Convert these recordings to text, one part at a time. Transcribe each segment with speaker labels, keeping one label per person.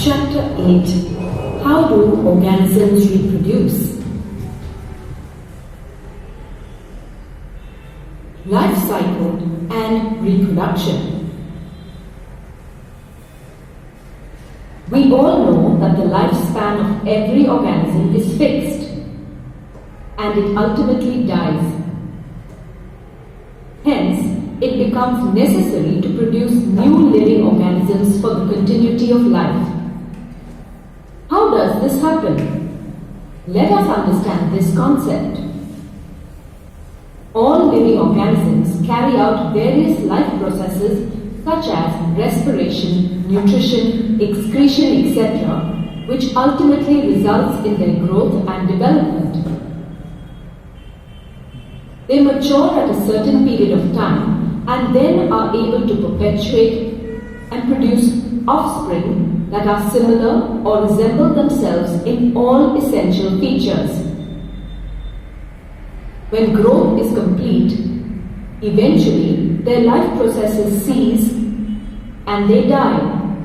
Speaker 1: Chapter 8. How do organisms reproduce? Life cycle and reproduction. We all know that the lifespan of every organism is fixed and it ultimately dies. Hence, it becomes necessary to produce new living organisms for the continuity of life. How does this happen? Let us understand this concept. All living organisms carry out various life processes such as respiration, nutrition, excretion, etc., which ultimately results in their growth and development. They mature at a certain period of time and then are able to perpetuate and produce offspring that are similar or resemble themselves in all essential features. When growth is complete, eventually their life processes cease and they die.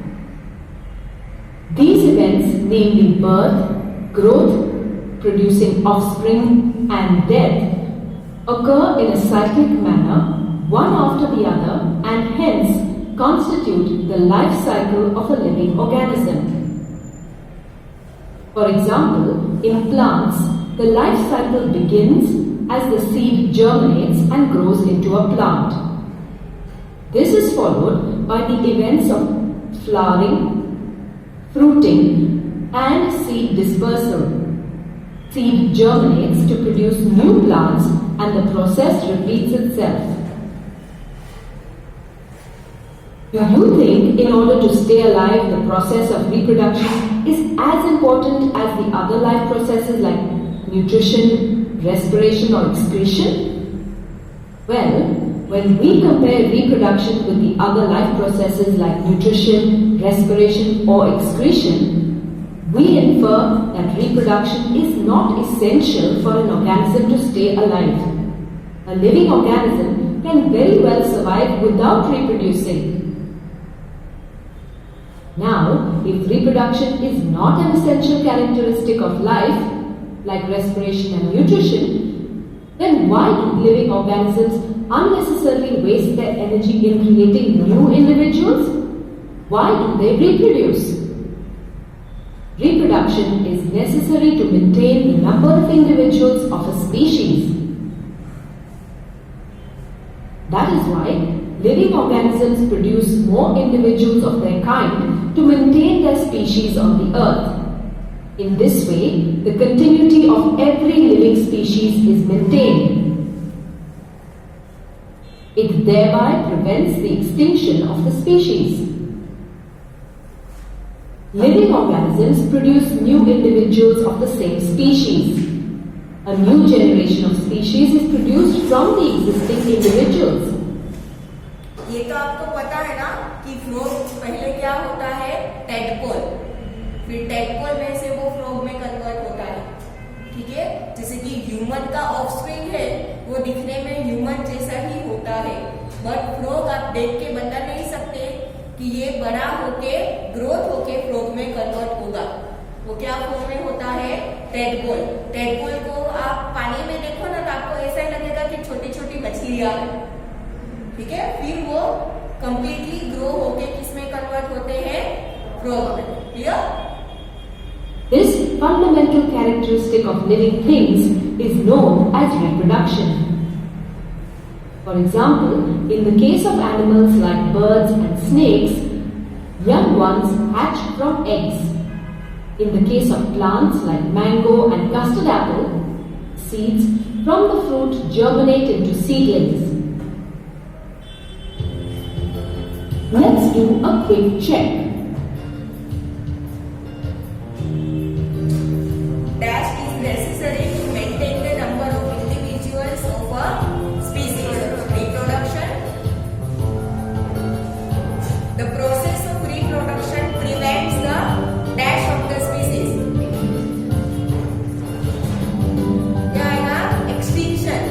Speaker 1: These events, namely birth, growth, producing offspring and death, occur in a cyclic manner, one after the other, and hence constitute the life cycle of a living organism. For example, in plants, the life cycle begins as the seed germinates and grows into a plant. This is followed by the events of flowering, fruiting, and seed dispersal. Seed germinates to produce new plants and the process repeats itself. Do you think in order to stay alive the process of reproduction is as important as the other life processes like nutrition, respiration or excretion? Well, when we compare reproduction with the other life processes like nutrition, respiration or excretion, we infer that reproduction is not essential for an organism to stay alive. A living organism can very well survive without reproducing. Now, if reproduction is not an essential characteristic of life, like respiration and nutrition, then why do living organisms unnecessarily waste their energy in creating new individuals? Why do they reproduce? Reproduction is necessary to maintain the number of individuals of a species. That is why living organisms produce more individuals of their kind to maintain their species on the earth. In this way, the continuity of every living species is maintained. It thereby prevents the extinction of the species. Living organisms produce new individuals of the same species. A new generation of species is produced from the existing individuals.
Speaker 2: ये तो आपको पता है ना कि frog पहले क्या होता है, टेडपोल, फिर टेडपोल में से वो फ्रॉग में कन्वर्ट होता है. ठीक है, जैसे कि ह्यूमन का ऑफस्प्रिंग है वो दिखने में ह्यूमन जैसा ही होता है, बट फ्रॉग आप देख के बता नहीं सकते कि ये बड़ा होके ग्रोथ होके फ्रॉग में कन्वर्ट होगा. वो क्या फॉर्म में होता है, टेडपोल. टेडपोल को आप पानी में देखो ना तो आपको ऐसा ही लगेगा कि छोटी छोटी मछलियां हैं. ठीक है, फिर वो कंप्लीटली ग्रो होके किसमें कन्वर्ट होते हैं, फ्रॉग में. Clear?
Speaker 1: This fundamental characteristic of living things is known as reproduction. For example, in the case of animals like birds and snakes, young ones hatch from eggs. In the case of plants like mango and custard apple, seeds from the fruit germinate into seedlings. Let's do a quick check.
Speaker 2: Dash is necessary to maintain the number of individuals of a species. Reproduction. The process of reproduction prevents the dash of the species. क्या है ना, extinction.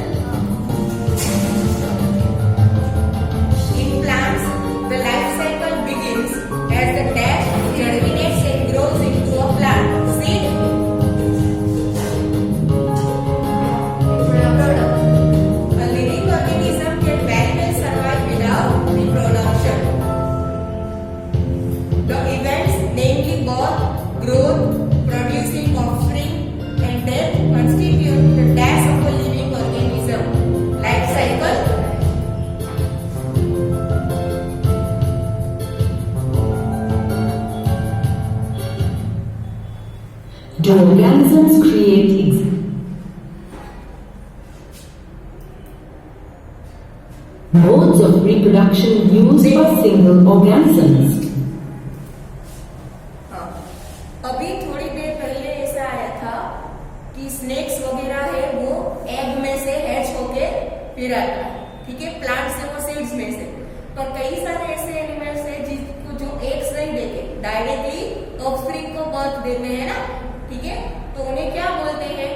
Speaker 2: In plants, the life cycle begins as the
Speaker 1: Do organisms create modes of reproduction used by single organisms?
Speaker 2: अभी थोड़ी देर पहले ऐसा आया था कि स्नेक्स वगैरह है वो एग में से हैच होके फिर आता है, ठीक है, प्लांट से वो सीड्स में से। पर कई सारे ऐसे एनिमल्स है जिसको जो एग्स नहीं देते, डायरेक्टली ऑफस्प्रिंग को बर्थ देते हैं ना, ठीक है, तो उन्हें क्या बोलते हैं?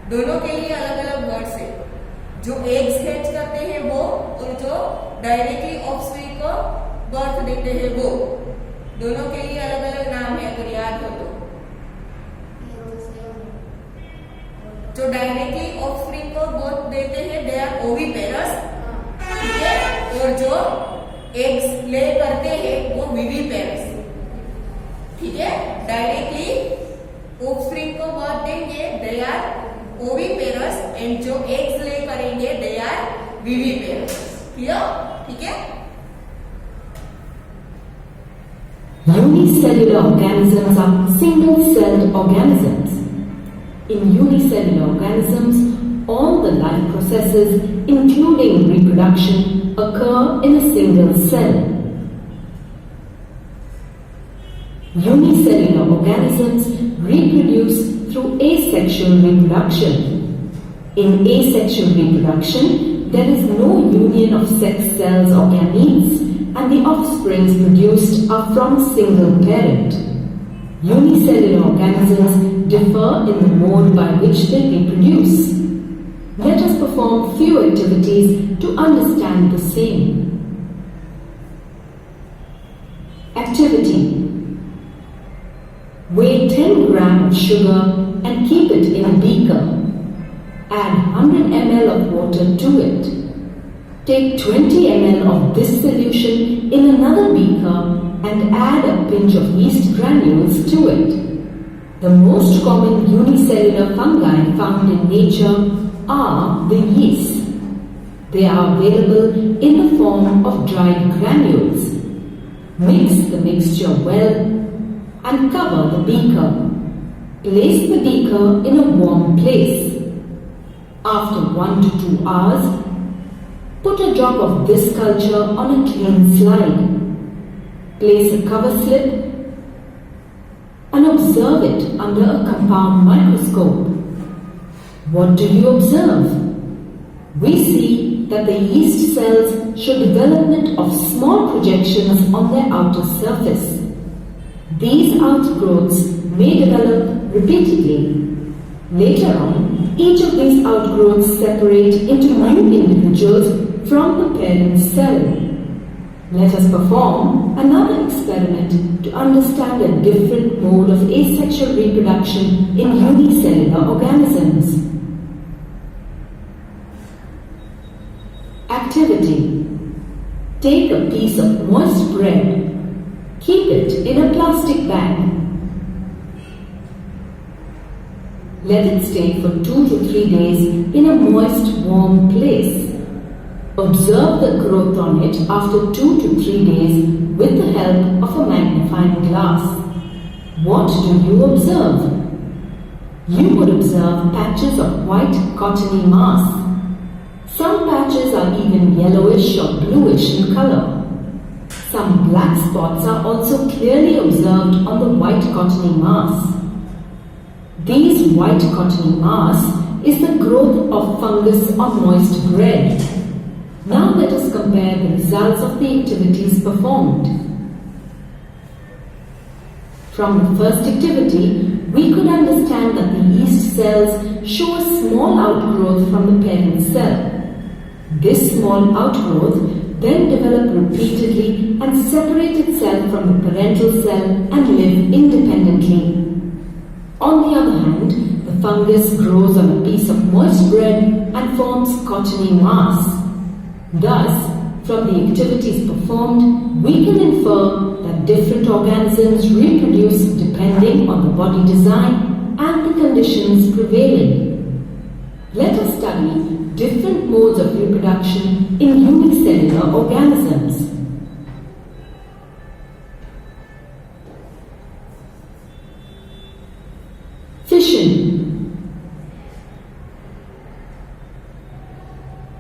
Speaker 2: दोनों के लिए अलग अलग वर्ड्स है। जो एग्स हैच करते हैं वो, और जो डायरेक्टली ऑफस्प्रिंग को बर्थ देते हैं वो, दोनों के लिए अलग अलग नाम है, अगर याद हो तो। जो डायरेक्टली ऑफस्प्रिंग को बर्थ देते हैं दे आर ओविपेरस, ठीक है, और जो एग्स ले करते हैं वो विविपेरस, ठीक है। डायरेक्टली ऑफस्प्रिंग को बर्थ देंगे दे आर ओविपेरस, एंड जो एग्स ले करेंगे दे आर विविपेरस, ठीक है।
Speaker 1: Unicellular organisms are single-celled organisms. In unicellular organisms, all the life processes, including reproduction, occur in a single cell. Unicellular organisms reproduce through asexual reproduction. In asexual reproduction, there is no union of sex cells or gametes, and the offsprings produced are from a single parent. Unicellular organisms differ in the mode by which they reproduce. Let us perform few activities to understand the same. Activity: weigh 10 grams of sugar and keep it in a beaker. Add 100 ml of water to it. Take 20 ml of this solution in another beaker and add a pinch of yeast granules to it. The most common unicellular fungi found in nature are the yeasts. They are available in the form of dried granules. Mix the mixture well and cover the beaker. Place the beaker in a warm place. After 1 to 2 hours, put a drop of this culture on a clean slide. Place a cover slip and observe it under a compound microscope. What do you observe? We see that the yeast cells show development of small projections on their outer surface. These outgrowths may develop repeatedly. Later on, each of these outgrowths separate into new individuals from the parent cell. Let us perform another experiment to understand a different mode of asexual reproduction in unicellular organisms. Activity: take a piece of moist bread. Keep it in a plastic bag. Let it stay for 2 to 3 days in a moist, warm place. Observe the growth on it after 2 to 3 days with the help of a magnifying glass. What do you observe? You would observe patches of white cottony mass. Some patches are even yellowish or bluish in color. Some black spots are also clearly observed on the white cottony mass. These white cottony mass is the growth of fungus on moist bread. Now let us compare the results of the activities performed. From the first activity, we could understand that the yeast cells show a small outgrowth from the parent cell. This small outgrowth then develop repeatedly and separate itself from the parental cell and live independently. On the other hand, the fungus grows on a piece of moist bread and forms cottony mass. Thus, from the activities performed, we can infer that different organisms reproduce depending on the body design and the conditions prevailing. Let us study different modes of reproduction in unicellular organisms.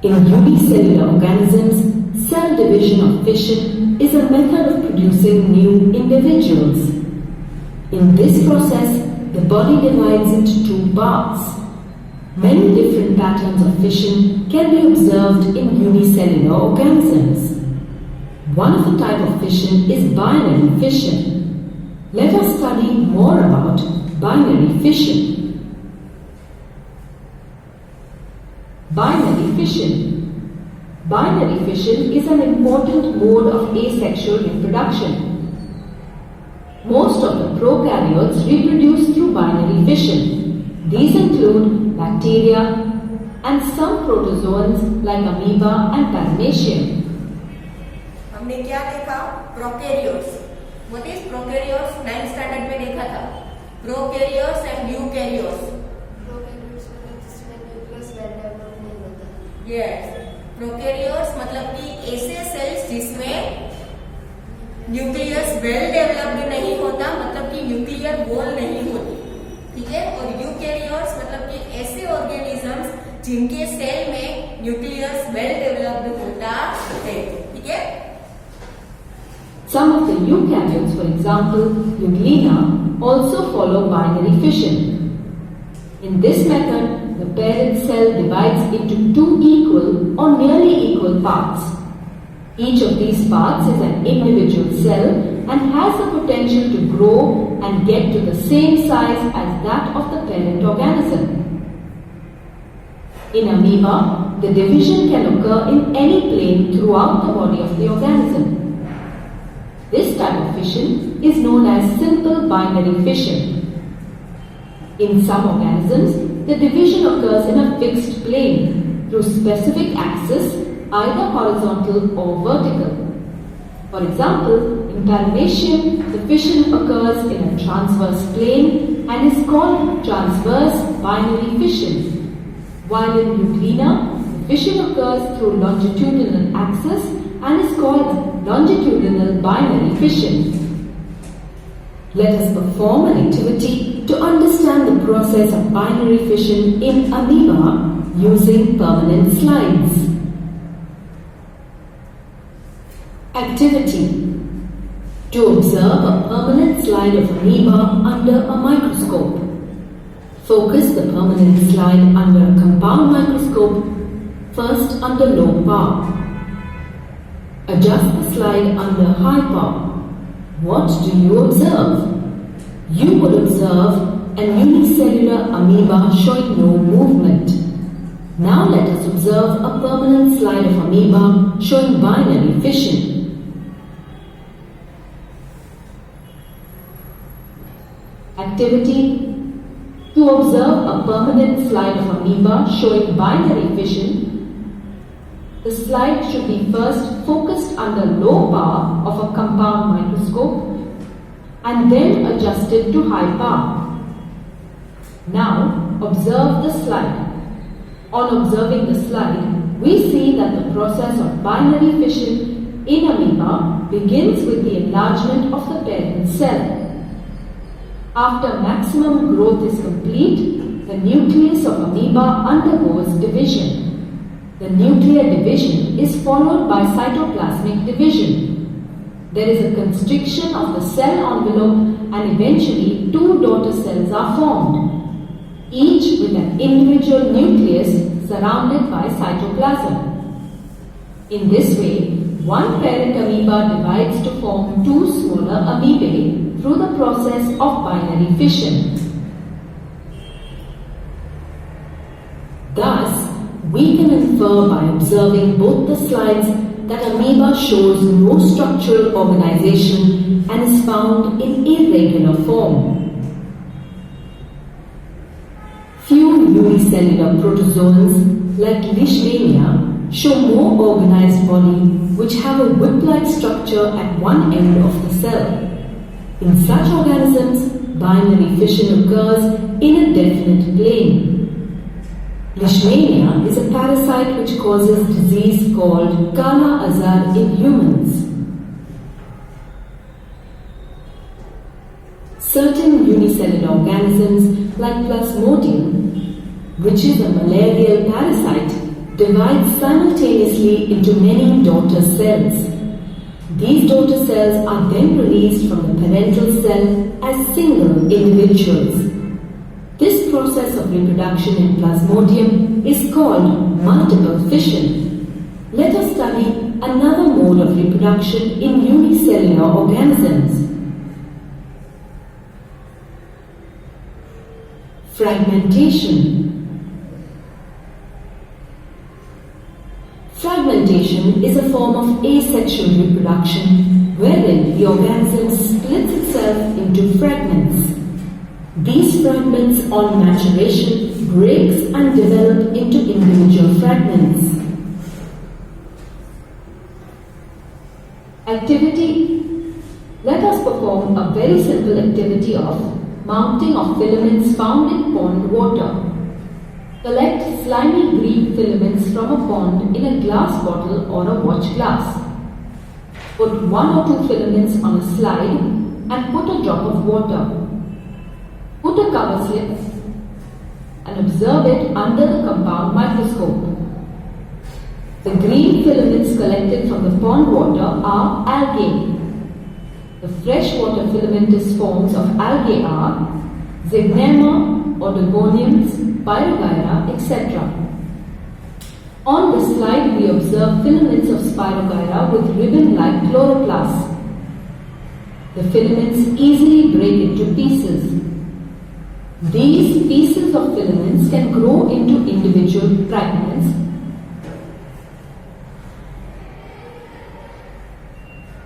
Speaker 1: In unicellular organisms, cell division or fission is a method of producing new individuals. In this process, the body divides into two parts. Many different patterns of fission can be observed in unicellular organisms. One of the type of fission is binary fission. Let us study more about binary fission. Binary fission. Binary fission is an important mode of asexual reproduction. Most of the prokaryotes reproduce through binary fission. These include bacteria and some protozoans like amoeba and paramecium.
Speaker 2: हमने क्या देखा? Prokaryotes. What is prokaryotes? 9th standard में देखा था. Prokaryotes and eukaryotes.
Speaker 3: Prokaryotes मतलब जिसमें nucleus well develop नहीं होता.
Speaker 2: यस. प्रोकैरियोट्स मतलब कि ऐसे सेल्स जिसमें न्यूक्लियस वेल डेवलप्ड नहीं होता, मतलब कि न्यूक्लियर वॉल नहीं होती. ठीक है. और यूकैरियोट्स मतलब कि ऐसे ऑर्गेनिजम्स जिनके सेल में न्यूक्लियस वेल डेवलप्ड होता है. ठीक है.
Speaker 1: Some of the eukaryotes, for example, Euglena, also follow binary fission. In this method, the parent cell divides into two equal or nearly equal parts. Each of these parts is an individual cell and has the potential to grow and get to the same size as that of the parent organism. In amoeba, the division can occur in any plane throughout the body of the organism. This type of fission is known as simple binary fission. In some organisms, the division occurs in a fixed plane through specific axis, either horizontal or vertical. For example, in paramecium, the fission occurs in a transverse plane and is called transverse binary fission. While in Euglena, the fission occurs through longitudinal axis and is called longitudinal binary fission. Let us perform an activity to understand the process of binary fission in amoeba using permanent slides. Activity: to observe a permanent slide of amoeba under a microscope. Focus the permanent slide under a compound microscope, first under low power. Adjust the slide under high power. What do you observe? You will observe an unicellular amoeba showing no movement. Now let us observe a permanent slide of amoeba showing binary fission. Activity: to observe a permanent slide of amoeba showing binary fission. The slide should be first focused under low power of a compound microscope and then adjusted to high power. Now observe the slide. On observing the slide, we see that the process of binary fission in amoeba begins with the enlargement of the parent cell. After maximum growth is complete, the nucleus of amoeba undergoes division. The nuclear division is followed by cytoplasmic division. There is a constriction of the cell envelope and eventually two daughter cells are formed, each with an individual nucleus surrounded by cytoplasm. In this way, one parent amoeba divides to form two smaller amoebae through the process of binary fission. Thus, we can infer by observing both the slides that amoeba shows no structural organization and is found in irregular form. Few unicellular protozoans like Leishmania show more organized body which have a whip-like structure at one end of the cell. In such organisms, binary fission occurs in a definite plane. Leishmania is a parasite which causes disease called Kala Azar in humans. Certain unicellular organisms like Plasmodium, which is a malarial parasite, divides simultaneously into many daughter cells. These daughter cells are then released from the parental cell as single individuals. This process of reproduction in Plasmodium is called multiple fission. Let us study another mode of reproduction in unicellular organisms. Fragmentation. Fragmentation is a form of asexual reproduction wherein the organism splits itself into fragments. These fragments on maturation breaks and develop into individual fragments. Activity. Let us perform a very simple activity of mounting of filaments found in pond water. Collect slimy green filaments from a pond in a glass bottle or a watch glass. Put 1 or 2 filaments on a slide and put a drop of water. Put a cover slip and observe it under the compound microscope. The green filaments collected from the pond water are algae. The freshwater filamentous forms of algae are Zygnema, Oregoniums, Pyrogyra, etc. On this slide we observe filaments of Spirogyra with ribbon-like chloroplasts. The filaments easily break into pieces. These pieces of filaments can grow into individual fragments.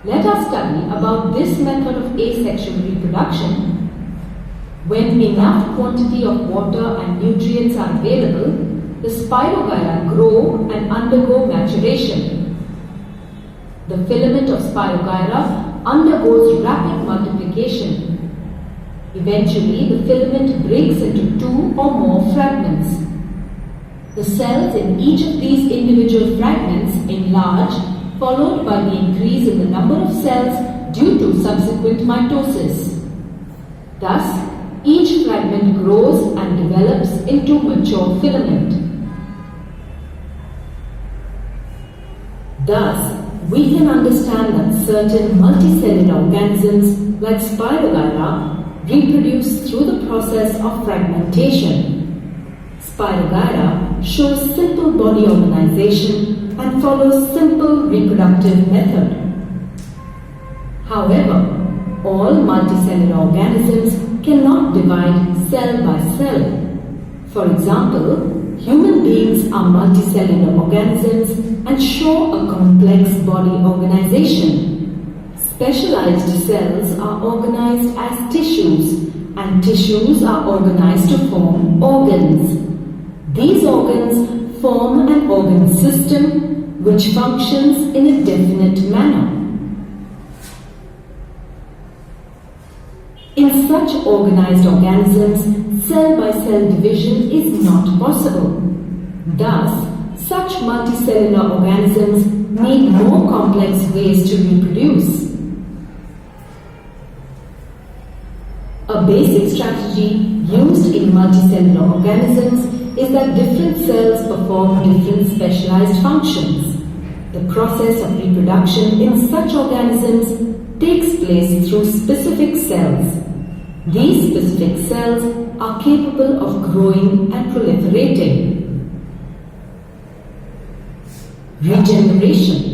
Speaker 1: Let us study about this method of asexual reproduction. When enough quantity of water and nutrients are available, the Spirogyra grow and undergo maturation. The filament of Spirogyra undergoes rapid multiplication. Eventually, the filament breaks into 2 or more fragments. The cells in each of these individual fragments enlarge, followed by the increase in the number of cells due to subsequent mitosis. Thus, each fragment grows and develops into mature filament. Thus, we can understand that certain multicellular organisms like Spirogyra reproduce through the process of fragmentation. Spirogyra shows simple body organization and follows simple reproductive method. However, all multicellular organisms cannot divide cell by cell. For example, human beings are multicellular organisms and show a complex body organization. Specialized cells are organized as tissues, and tissues are organized to form organs. These organs form an organ system which functions in a definite manner. In such organized organisms, cell-by-cell division is not possible. Thus, such multicellular organisms need more complex ways to reproduce. A basic strategy used in multicellular organisms is that different cells perform different specialized functions. The process of reproduction in such organisms takes place through specific cells. These specific cells are capable of growing and proliferating. Regeneration.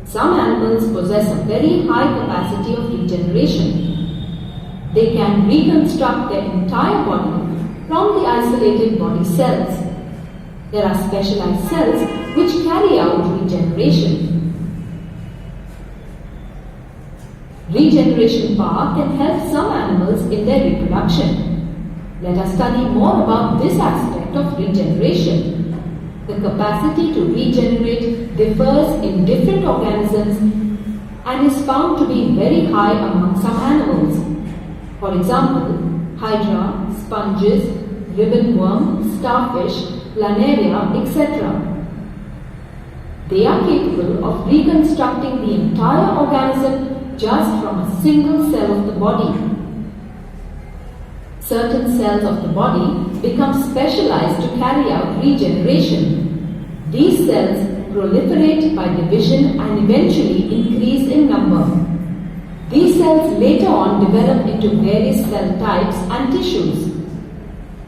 Speaker 1: Some animals possess a very high capacity of regeneration. They can reconstruct their entire body from the isolated body cells. There are specialized cells which carry out regeneration. Regeneration power can help some animals in their reproduction. Let us study more about this aspect of regeneration. The capacity to regenerate differs in different organisms and is found to be very high among some animals. For example, hydra, sponges, ribbonworm, starfish, planaria, etc. They are capable of reconstructing the entire organism just from a single cell of the body. Certain cells of the body become specialized to carry out regeneration. These cells proliferate by division and eventually increase in number. These cells later on develop into various cell types and tissues,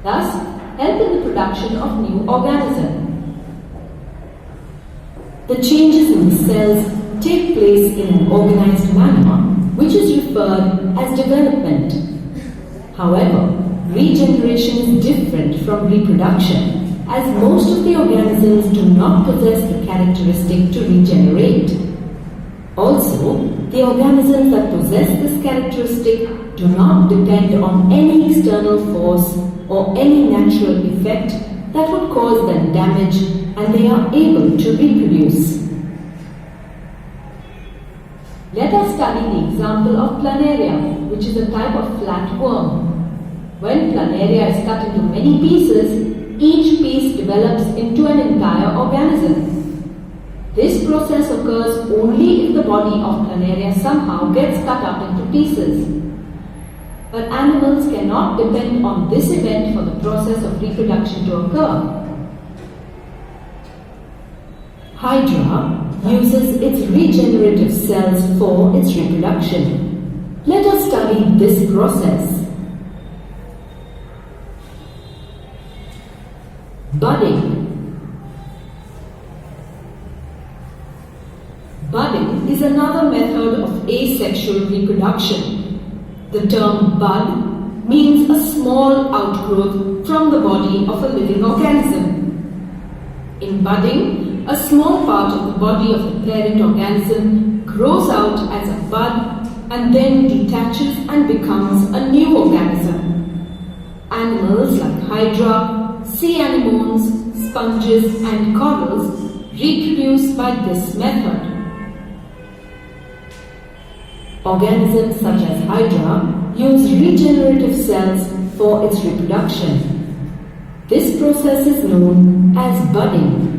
Speaker 1: thus help in the production of new organisms. The changes in the cells take place in an organized manner, which is referred as development. However, regeneration is different from reproduction, as most of the organisms do not possess the characteristic to regenerate. Also, the organisms that possess this characteristic do not depend on any external force or any natural effect that would cause them damage, and they are able to reproduce. Let us study the example of planaria, which is a type of flatworm. When planaria is cut into many pieces, each piece develops into an entire organism. This process occurs only if the body of planaria somehow gets cut up into pieces. But animals cannot depend on this event for the process of reproduction to occur. Hydra uses its regenerative cells for its reproduction. Let us study this process. Budding. Budding is another method of asexual reproduction. The term bud means a small outgrowth from the body of a living organism. In budding, a small part of the body of the parent organism grows out as a bud and then detaches and becomes a new organism. Animals like hydra, sea anemones, sponges and corals reproduce by this method. Organisms such as hydra use regenerative cells for its reproduction. This process is known as budding.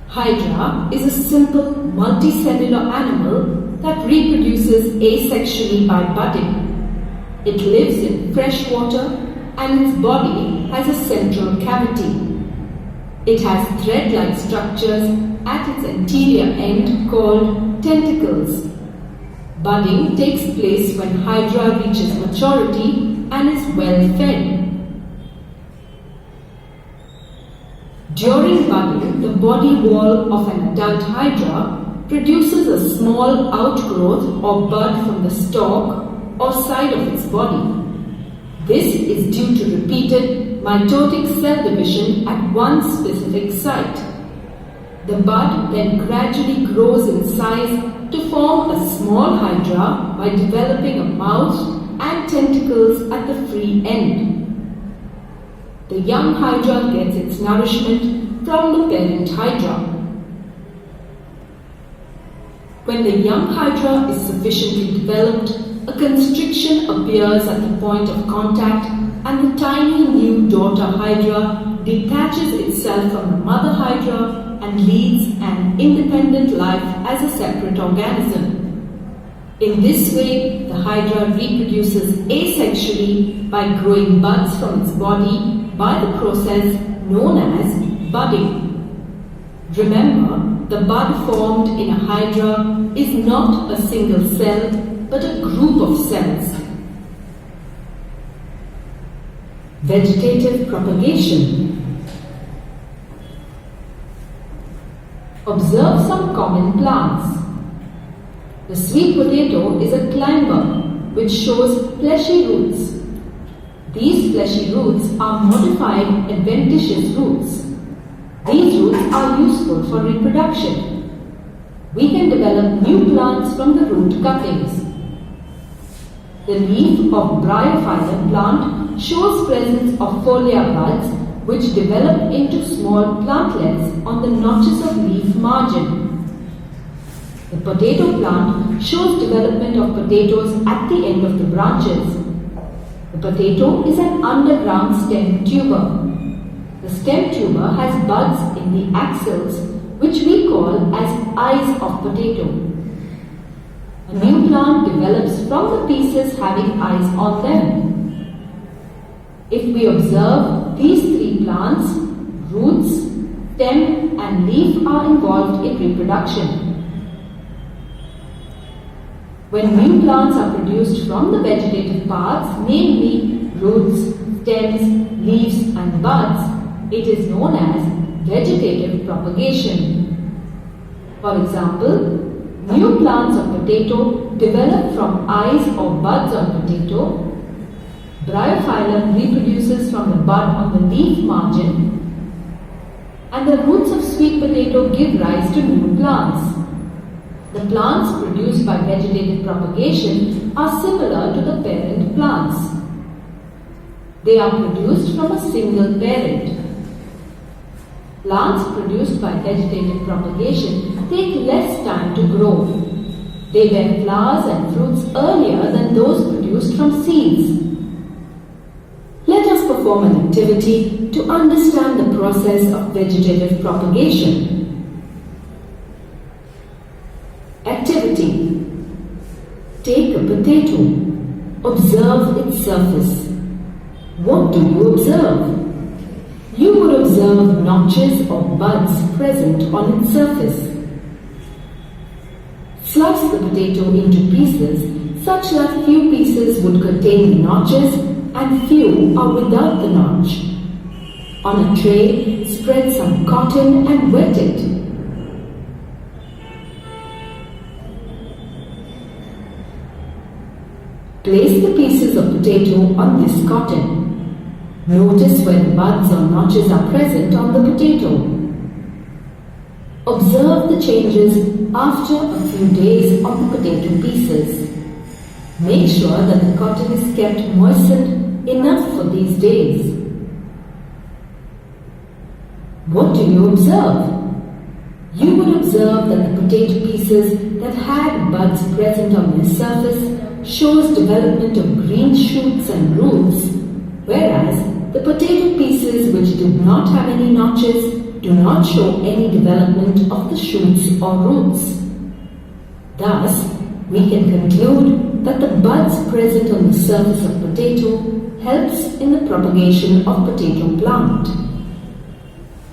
Speaker 1: Hydra is a simple multicellular animal that reproduces asexually by budding. It lives in fresh water and its body has a central cavity. It has thread-like structures at its anterior end called tentacles. Budding takes place when hydra reaches maturity and is well fed. During budding, the body wall of an adult hydra produces a small outgrowth or bud from the stalk or side of its body. This is due to repeated mitotic cell division at one specific site. The bud then gradually grows in size to form a small hydra by developing a mouth and tentacles at the free end. The young hydra gets its nourishment from the parent hydra. When the young hydra is sufficiently developed, a constriction appears at the point of contact and the tiny new daughter hydra detaches itself from the mother hydra and leads an independent life as a separate organism. In this way, the hydra reproduces asexually by growing buds from its body by the process known as budding. Remember, the bud formed in a hydra is not a single cell but a group of cells. Vegetative propagation. Observe some common plants. The sweet potato is a climber which shows fleshy roots. These fleshy roots are modified adventitious roots. These roots are useful for reproduction. We can develop new plants from the root cuttings. The leaf of bryophyllum plant shows presence of folia buds which develop into small plantlets on the notches of leaf margin. The potato plant shows development of potatoes at the end of the branches. The potato is an underground stem tuber. The stem tuber has buds in the axils which we call as eyes of potato. A new plant develops from the pieces having eyes on them. If we observe, these three plants, roots, stem and leaf are involved in reproduction. When new plants are produced from the vegetative parts, namely roots, stems, leaves and buds, it is known as vegetative propagation. For example, new plants of potato develop from eyes or buds on potato. Bryophyllum reproduces from the bud on the leaf margin, and the roots of sweet potato give rise to new plants. The plants produced by vegetative propagation are similar to the parent plants. They are produced from a single parent. Plants produced by vegetative propagation take less time to grow. They bear flowers and fruits earlier than those produced from seeds. Let us perform an activity to understand the process of vegetative propagation. Activity. Take a potato. Observe its surface. What do you observe? You would observe notches or buds present on its surface. Slice the potato into pieces such that few pieces would contain the notches and few are without the notch. On a tray, spread some cotton and wet it. Place the pieces of potato on this cotton. Notice when buds or notches are present on the potato. Observe the changes after a few days on the potato pieces. Make sure that the cotton is kept moistened enough for these days. What do you observe? You would observe that the potato pieces that had buds present on their surface shows development of green shoots and roots, whereas the potato pieces which did not have any notches do not show any development of the shoots or roots. Thus, we can conclude that the buds present on the surface of potato helps in the propagation of potato plant.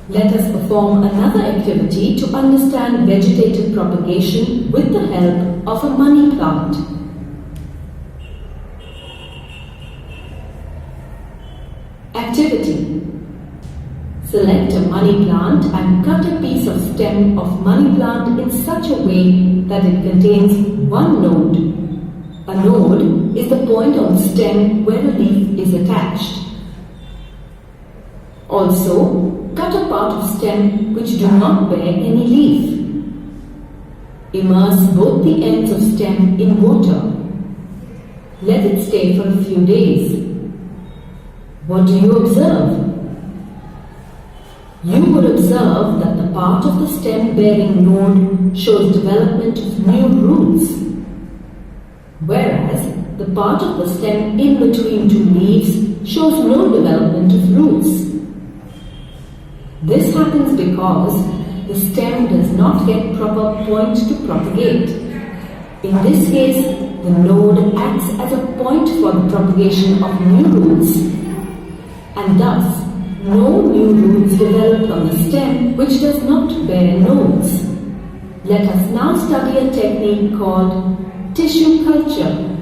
Speaker 1: Let us perform another activity to understand vegetative propagation with the help of a money plant. Activity. Select a money plant and cut a piece of stem of money plant in such a way that it contains one node. A node is the point on the stem where a leaf is attached. Also, cut a part of stem which do not bear any leaf. Immerse both the ends of stem in water. Let it stay for a few days. What do you observe? You would observe that the part of the stem bearing node shows development of new roots, whereas the part of the stem in between two leaves shows no development of roots. This happens because the stem does not get proper point to propagate. In this case, the node acts as a point for the propagation of new roots, and thus no new roots develop on the stem which does not bear nodes. Let us now study a technique called tissue culture.